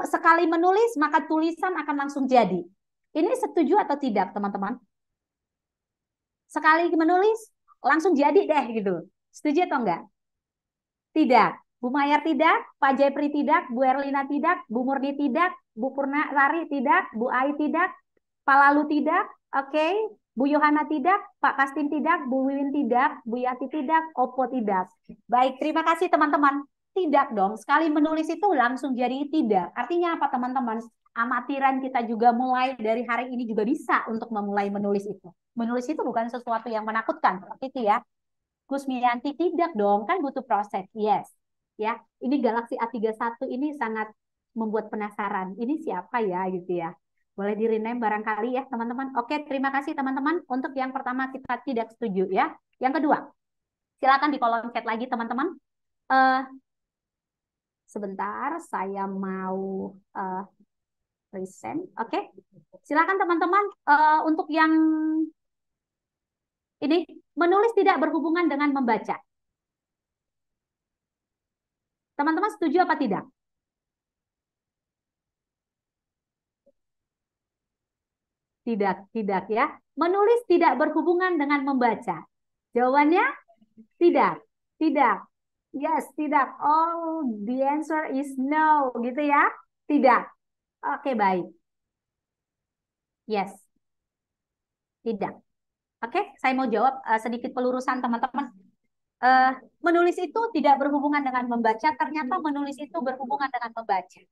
sekali menulis, maka tulisan akan langsung jadi. Ini setuju atau tidak, teman-teman? Sekali menulis, langsung jadi deh gitu. Setuju atau enggak? Tidak. Bu Mayar tidak, Pak Jepri tidak, Bu Erlina tidak, Bu Murni tidak, Bu Purna Rari tidak, Bu Ai tidak, Pak Lalu tidak, oke, Bu Yohana tidak, Pak Kastin tidak, Bu Wiwin tidak, Bu Yati tidak, Opo tidak. Baik, terima kasih teman-teman. Tidak dong, sekali menulis itu langsung jadi tidak. Artinya apa teman-teman? Amatiran kita juga mulai dari hari ini juga bisa untuk memulai menulis itu. Menulis itu bukan sesuatu yang menakutkan, seperti itu ya. Kusmianti tidak dong, kan butuh proses. Yes. Ya, ini Galaxy A31 ini sangat membuat penasaran. Ini siapa ya gitu ya. Boleh di rename barangkali ya, teman-teman. Oke, terima kasih teman-teman. Untuk yang pertama kita tidak setuju ya. Yang kedua, silakan di kolom chat lagi teman-teman. Uh, Sebentar, saya mau uh, present. Oke, silakan teman-teman. Untuk yang ini, menulis tidak berhubungan dengan membaca. Teman-teman setuju apa tidak? Tidak, tidak ya. Menulis tidak berhubungan dengan membaca. Jawabannya tidak, tidak. Yes, tidak. Oh, the answer is no, gitu ya. Tidak. Oke, baik. Yes, tidak. Oke, saya mau jawab sedikit pelurusan teman-teman. Uh, Menulis itu tidak berhubungan dengan membaca, ternyata menulis itu berhubungan dengan membaca.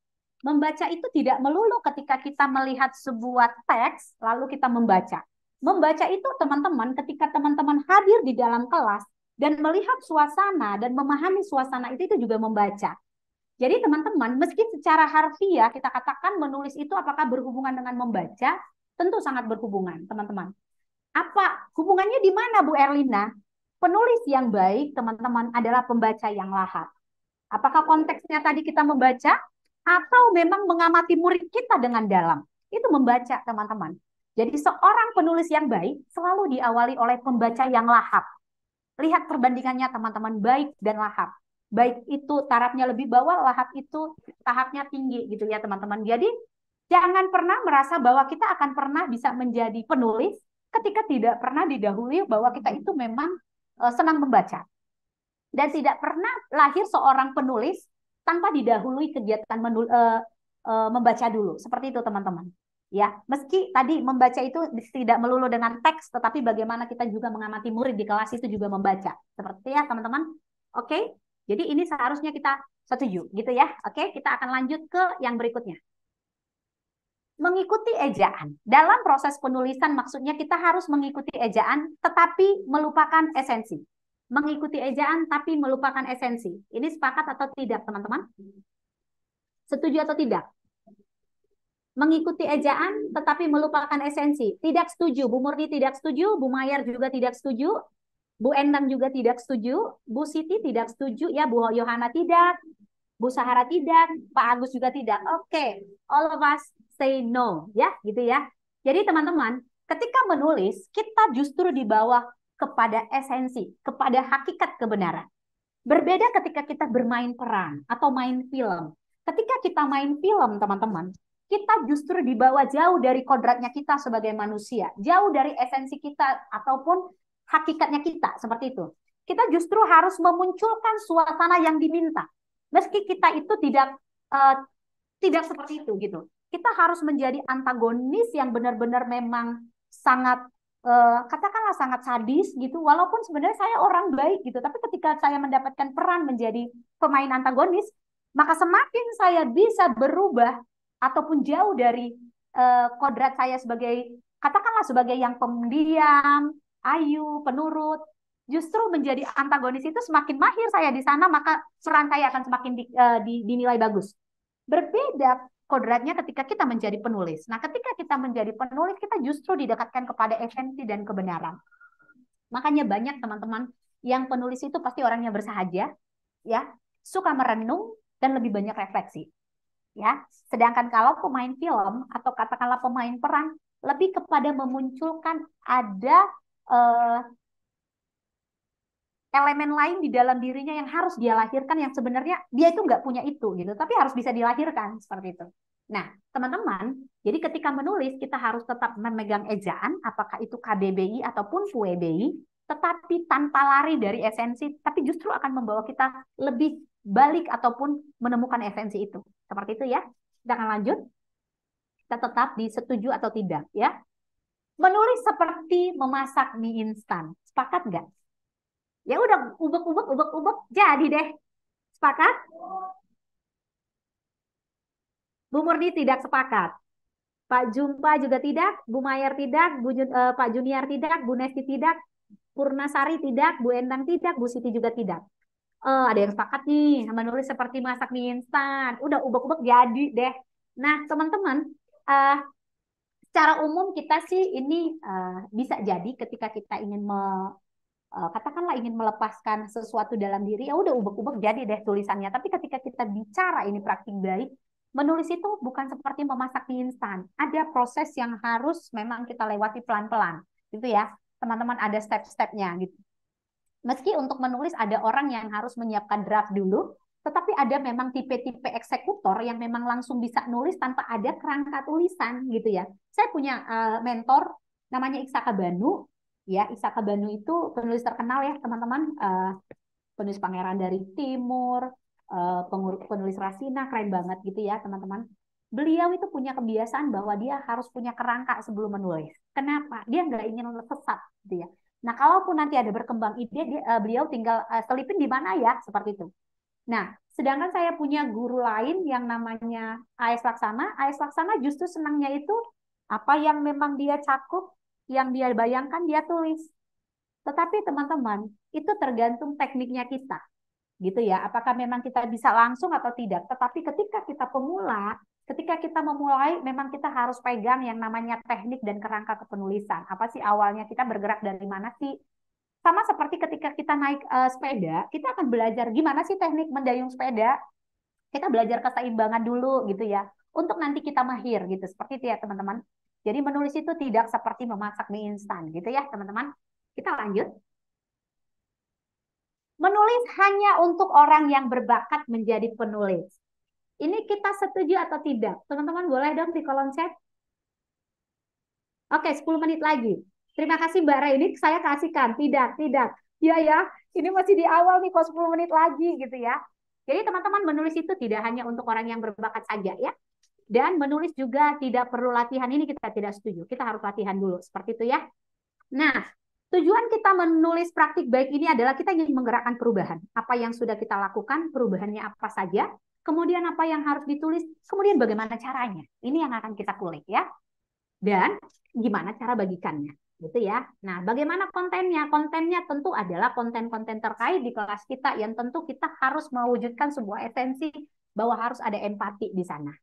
Membaca itu tidak melulu ketika kita melihat sebuah teks, lalu kita membaca. Membaca itu teman-teman, ketika teman-teman hadir di dalam kelas dan melihat suasana dan memahami suasana itu juga membaca. Jadi teman-teman, meski secara harfiah kita katakan menulis itu apakah berhubungan dengan membaca, tentu sangat berhubungan, teman-teman. Apa hubungannya di mana, Bu Erlina? Penulis yang baik, teman-teman, adalah pembaca yang lahap. Apakah konteksnya tadi kita membaca atau memang mengamati murid kita dengan dalam? Itu membaca, teman-teman. Jadi seorang penulis yang baik selalu diawali oleh pembaca yang lahap. Lihat perbandingannya, teman-teman, baik dan lahap. Baik itu tarafnya lebih bawah, lahap itu tahapnya tinggi gitu ya, teman-teman. Jadi jangan pernah merasa bahwa kita akan pernah bisa menjadi penulis ketika tidak pernah didahului bahwa kita itu memang senang membaca. Dan tidak pernah lahir seorang penulis tanpa didahului kegiatan membaca dulu. Seperti itu teman-teman. Ya, meski tadi membaca itu tidak melulu dengan teks, tetapi bagaimana kita juga mengamati murid di kelas itu juga membaca. Seperti ya teman-teman. Oke, jadi ini seharusnya kita setuju gitu ya. Oke, kita akan lanjut ke yang berikutnya. Mengikuti ejaan. Dalam proses penulisan maksudnya kita harus mengikuti ejaan tetapi melupakan esensi. Mengikuti ejaan tapi melupakan esensi. Ini sepakat atau tidak, teman-teman? Setuju atau tidak? Mengikuti ejaan tetapi melupakan esensi. Tidak setuju. Bu Murni tidak setuju, Bu Mayar juga tidak setuju, Bu Endang juga tidak setuju, Bu Siti tidak setuju, ya Bu Yohana tidak, Bu Sahara tidak, Pak Agus juga tidak. Oke, all of us say no, ya, gitu ya. Jadi teman-teman, ketika menulis, kita justru dibawa kepada esensi, kepada hakikat kebenaran. Berbeda ketika kita bermain peran atau main film. Ketika kita main film, teman-teman, kita justru dibawa jauh dari kodratnya kita sebagai manusia, jauh dari esensi kita ataupun hakikatnya kita, seperti itu. Kita justru harus memunculkan suasana yang diminta. Meski kita itu tidak seperti itu gitu. Kita harus menjadi antagonis yang benar-benar memang sangat katakanlah sangat sadis gitu, walaupun sebenarnya saya orang baik gitu, tapi ketika saya mendapatkan peran menjadi pemain antagonis, maka semakin saya bisa berubah ataupun jauh dari kodrat saya sebagai katakanlah sebagai yang pendiam, ayu, penurut, justru menjadi antagonis itu semakin mahir saya di sana, maka peran saya akan semakin dinilai bagus. Berbeda kodratnya ketika kita menjadi penulis. Nah, ketika kita menjadi penulis, kita justru didekatkan kepada esensi dan kebenaran. Makanya banyak teman-teman yang penulis itu pasti orangnya bersahaja, ya, suka merenung dan lebih banyak refleksi, ya. Sedangkan kalau pemain film atau katakanlah pemain peran lebih kepada memunculkan ada elemen lain di dalam dirinya yang harus dia lahirkan yang sebenarnya dia itu nggak punya itu gitu, tapi harus bisa dilahirkan seperti itu. Nah, teman-teman, jadi ketika menulis kita harus tetap memegang ejaan, apakah itu KBBI ataupun FUEBI, tetapi tanpa lari dari esensi, tapi justru akan membawa kita lebih balik ataupun menemukan esensi itu. Seperti itu ya. Kita akan lanjut. Kita tetap di setuju atau tidak ya. Menulis seperti memasak mie instan. Sepakat nggak? Ya udah ubek-ubek jadi deh. Sepakat? Bu Murni tidak sepakat. Pak Jumpa juga tidak, Bu Mayer tidak, Pak Junior tidak, Bu Nesti tidak, Purnasari tidak, Bu Endang tidak, Bu Siti juga tidak. Ada yang sepakat nih, menulis seperti masak mie instan. Udah ubek-ubek jadi deh. Nah, teman-teman, uh, secara umum kita sih ini bisa jadi ketika kita ingin katakanlah ingin melepaskan sesuatu dalam diri, ya udah ubek-ubek jadi deh tulisannya. Tapi ketika kita bicara ini praktik baik, menulis itu bukan seperti memasak mie instan. Ada proses yang harus memang kita lewati pelan-pelan, gitu ya. Teman-teman ada step-stepnya gitu. Meski untuk menulis ada orang yang harus menyiapkan draft dulu, tetapi ada memang tipe-tipe eksekutor yang memang langsung bisa nulis tanpa ada kerangka tulisan gitu ya. Saya punya mentor namanya Iksaka Banu. Ya, Iksaka Banu itu penulis terkenal ya teman-teman. Penulis Pangeran dari Timur, penulis Rasina, keren banget gitu ya teman-teman. Beliau itu punya kebiasaan bahwa dia harus punya kerangka sebelum menulis. Kenapa? Dia nggak ingin sesat gitu ya. Nah, kalaupun nanti ada berkembang ide, beliau tinggal selipin di mana ya, seperti itu. Nah, sedangkan saya punya guru lain yang namanya AS Laksana. AS Laksana justru senangnya itu apa yang memang dia cakup, yang dia bayangkan, dia tulis. Tetapi teman-teman, itu tergantung tekniknya kita. Gitu ya, apakah memang kita bisa langsung atau tidak. Tetapi ketika kita pemula, ketika kita memulai, memang kita harus pegang yang namanya teknik dan kerangka kepenulisan. Apa sih awalnya kita bergerak dari mana sih? Sama seperti ketika kita naik sepeda, kita akan belajar gimana sih teknik mendayung sepeda. Kita belajar keseimbangan dulu gitu ya. Untuk nanti kita mahir gitu. Seperti itu ya teman-teman. Jadi menulis itu tidak seperti memasak mie instan gitu ya teman-teman. Kita lanjut. Menulis hanya untuk orang yang berbakat menjadi penulis. Ini kita setuju atau tidak? Teman-teman boleh dong di kolom chat. Oke, 10 menit lagi. Terima kasih Mbak Ray, ini saya kasihkan. Tidak, tidak. Iya ya, ini masih di awal nih kok 10 menit lagi gitu ya. Jadi teman-teman menulis itu tidak hanya untuk orang yang berbakat saja ya. Dan menulis juga tidak perlu latihan, ini kita tidak setuju. Kita harus latihan dulu, seperti itu ya. Nah, tujuan kita menulis praktik baik ini adalah kita ingin menggerakkan perubahan. Apa yang sudah kita lakukan, perubahannya apa saja, kemudian apa yang harus ditulis, kemudian bagaimana caranya. Ini yang akan kita kulik ya. Dan gimana cara bagikannya, gitu ya. Nah, bagaimana kontennya? Kontennya tentu adalah konten-konten terkait di kelas kita yang tentu kita harus mewujudkan sebuah esensi bahwa harus ada empati di sana.